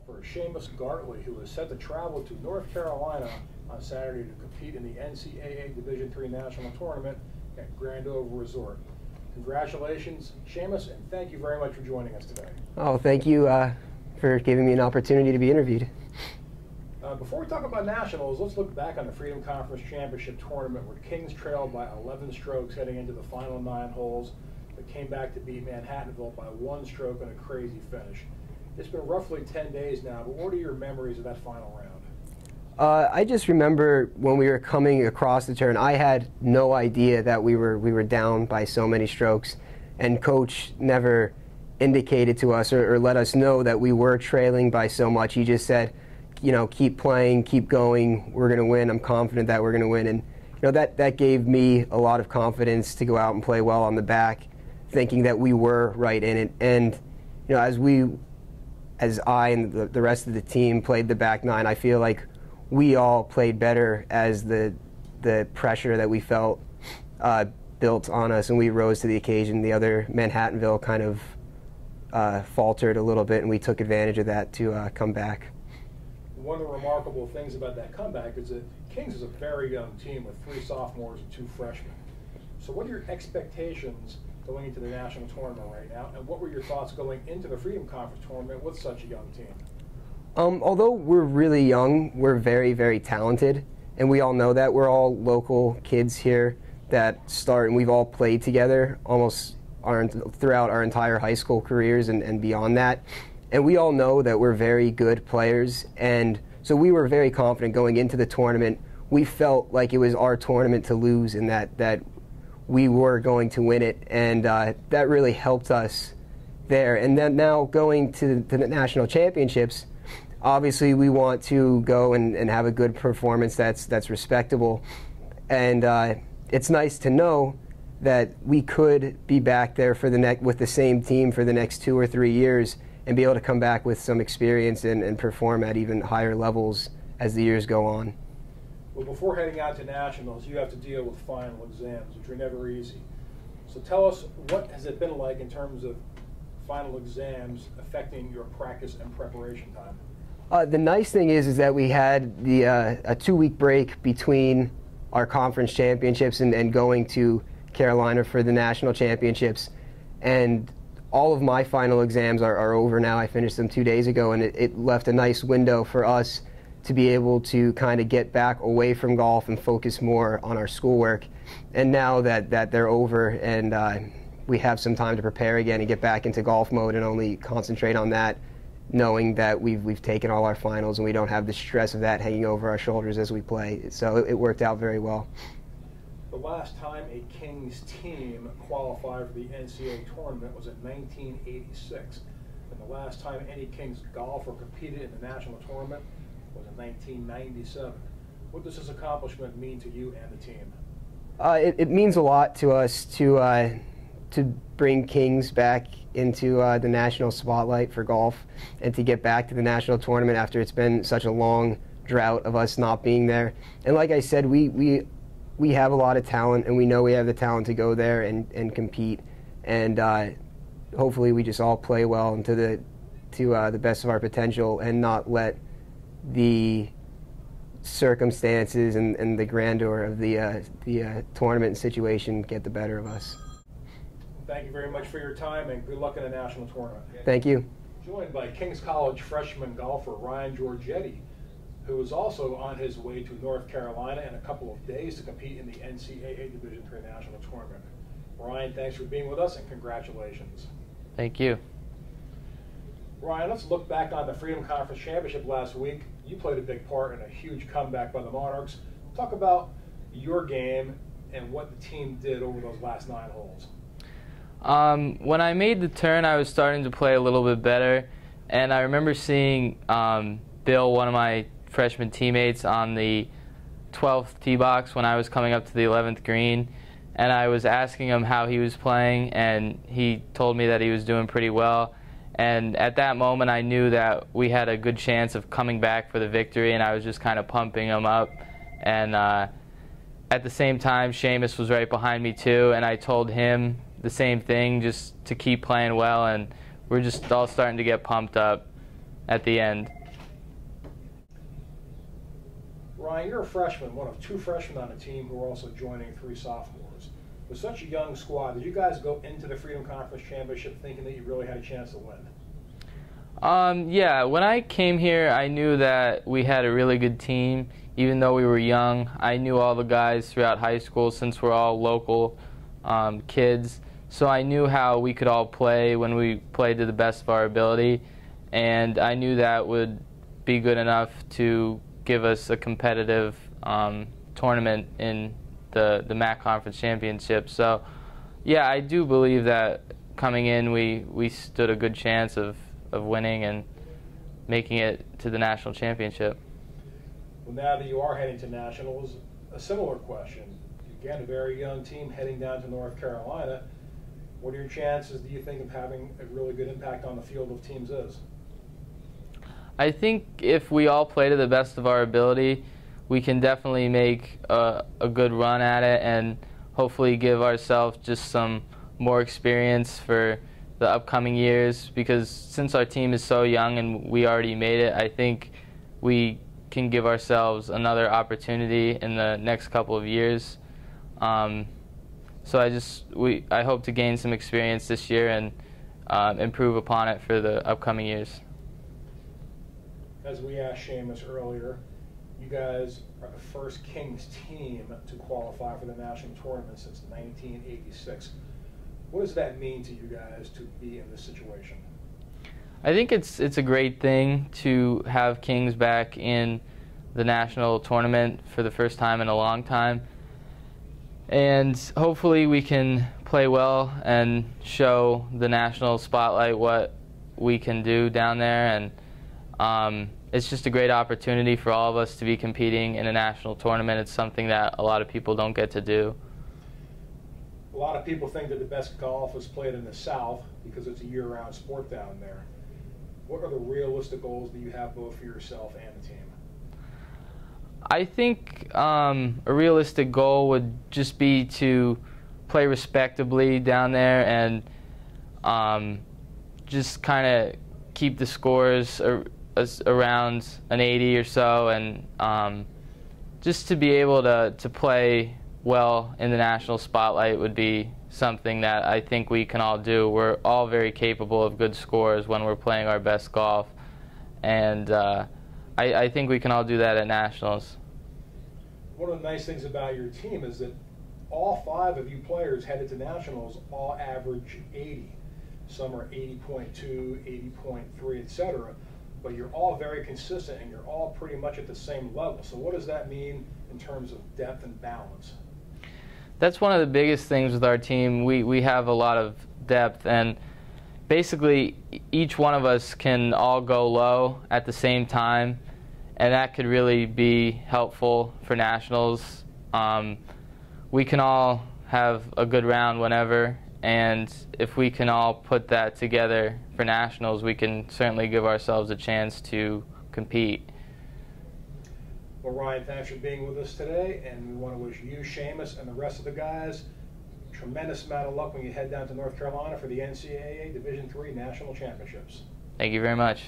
For Shamus Gartley, who is set to travel to North Carolina on Saturday to compete in the NCAA Division III National Tournament at Grand Over Resort. Congratulations, Shamus, and thank you very much for joining us today. Oh, thank you for giving me an opportunity to be interviewed. Before we talk about nationals, let's look back on the Freedom Conference Championship Tournament, where Kings trailed by 11 strokes heading into the final 9 holes, but came back to beat Manhattanville by 1 stroke in a crazy finish. It's been roughly 10 days now, but what are your memories of that final round? I just remember when we were coming across the turn, I had no idea that we were down by so many strokes, and Coach never indicated to us or let us know that we were trailing by so much. He just said, you know, keep playing, keep going, we're going to win, I'm confident that we're going to win. And you know, that gave me a lot of confidence to go out and play well on the back, thinking that we were right in it. And you know, as I and the rest of the team played the back 9, I feel like we all played better as the pressure that we felt built on us, and we rose to the occasion. The other Manhattanville kind of faltered a little bit, and we took advantage of that to come back. One of the remarkable things about that comeback is that Kings is a very young team with 3 sophomores and 2 freshmen. So what are your expectations going into the national tournament right now, and what were your thoughts going into the Freedom Conference tournament with such a young team? Although we're really young, we're very, very talented, and we all know that. We're all local kids here that start, and we've all played together almost throughout our entire high school careers and beyond that. And we all know that we're very good players, and so we were very confident going into the tournament. We felt like it was our tournament to lose, and that we were going to win it, and that really helped us there. And then now going to the national championships, obviously we want to go and have a good performance that's respectable. And it's nice to know that we could be back there for with the same team for the next 2 or 3 years and be able to come back with some experience and perform at even higher levels as the years go on. Well, before heading out to nationals, you have to deal with final exams, which are never easy. So tell us, what has it been like in terms of final exams affecting your practice and preparation time? The nice thing is that we had a 2-week break between our conference championships and going to Carolina for the national championships. And all of my final exams are over now. I finished them 2 days ago, and it left a nice window for us to be able to kind of get back away from golf and focus more on our schoolwork. And now that they're over and we have some time to prepare again and get back into golf mode and only concentrate on that, knowing that we've taken all our finals and we don't have the stress of that hanging over our shoulders as we play. So it worked out very well. The last time a Kings team qualified for the NCAA tournament was in 1986. And the last time any Kings golfer competed in the national tournament was in 1997. What does this accomplishment mean to you and the team? It means a lot to us to bring Kings back into the national spotlight for golf and to get back to the national tournament after it's been such a long drought of us not being there. And like I said, we have a lot of talent, and we know we have the talent to go there and compete. And hopefully we just all play well and to the best of our potential and not let the circumstances and the grandeur of the tournament situation get the better of us. Thank you very much for your time, and good luck in the national tournament. Thank you. Joined by Kings College freshman golfer Ryan Georgetti, who is also on his way to North Carolina in a couple of days to compete in the NCAA Division III National Tournament. Ryan, thanks for being with us, and congratulations. Thank you. Ryan, let's look back on the Freedom Conference Championship last week. You played a big part in a huge comeback by the Monarchs. Talk about your game and what the team did over those last 9 holes. When I made the turn, I was starting to play a little bit better, and I remember seeing Bill, one of my freshman teammates, on the 12th tee box when I was coming up to the 11th green, and I was asking him how he was playing, and he told me that he was doing pretty well. And at that moment, I knew that we had a good chance of coming back for the victory, and I was just kind of pumping him up. And at the same time, Shamus was right behind me too, and I told him the same thing, just to keep playing well, and we're just all starting to get pumped up. at the end. Ryan, you're a freshman, one of 2 freshmen on the team who are also joining 3 sophomores. With such a young squad, did you guys go into the Freedom Conference Championship thinking that you really had a chance to win? Yeah, when I came here, I knew that we had a really good team. Even though we were young, I knew all the guys throughout high school since we're all local kids. So I knew how we could all play when we played to the best of our ability. And I knew that would be good enough to give us a competitive tournament in the MAC Conference Championship. So, yeah, I do believe that coming in, we stood a good chance of winning and making it to the national championship. Well, now that you are heading to nationals, a similar question. Again, a very young team heading down to North Carolina. What are your chances, do you think, of having a really good impact on the field of teams is? I think if we all play to the best of our ability, we can definitely make a good run at it and hopefully give ourselves just some more experience for the upcoming years, because since our team is so young and we already made it, I think we can give ourselves another opportunity in the next couple of years. So I hope to gain some experience this year and improve upon it for the upcoming years. As we asked Shamus earlier, you guys are the first Kings team to qualify for the national tournament since 1986. What does that mean to you guys to be in this situation? I think it's a great thing to have Kings back in the national tournament for the first time in a long time. And hopefully we can play well and show the national spotlight what we can do down there. And it's just a great opportunity for all of us to be competing in a national tournament. It's something that a lot of people don't get to do. A lot of people think that the best golf is played in the South because it's a year-round sport down there. What are the realistic goals that you have both for yourself and the team? I think a realistic goal would just be to play respectably down there and just kind of keep the scores around an 80 or so, and just to be able to play well in the national spotlight would be something that I think we can all do. We're all very capable of good scores when we're playing our best golf, and I think we can all do that at nationals. One of the nice things about your team is that all 5 of you players headed to nationals all average 80. Some are 80.2, 80.3, etc. But you're all very consistent and you're all pretty much at the same level. So what does that mean in terms of depth and balance? That's one of the biggest things with our team. We have a lot of depth, and basically each one of us can all go low at the same time, and that could really be helpful for nationals. We can all have a good round whenever, and if we can all put that together for nationals, we can certainly give ourselves a chance to compete. Well, Ryan, thanks for being with us today, and we want to wish you, Shamus, and the rest of the guys a tremendous amount of luck when you head down to North Carolina for the NCAA Division III National Championships. Thank you very much.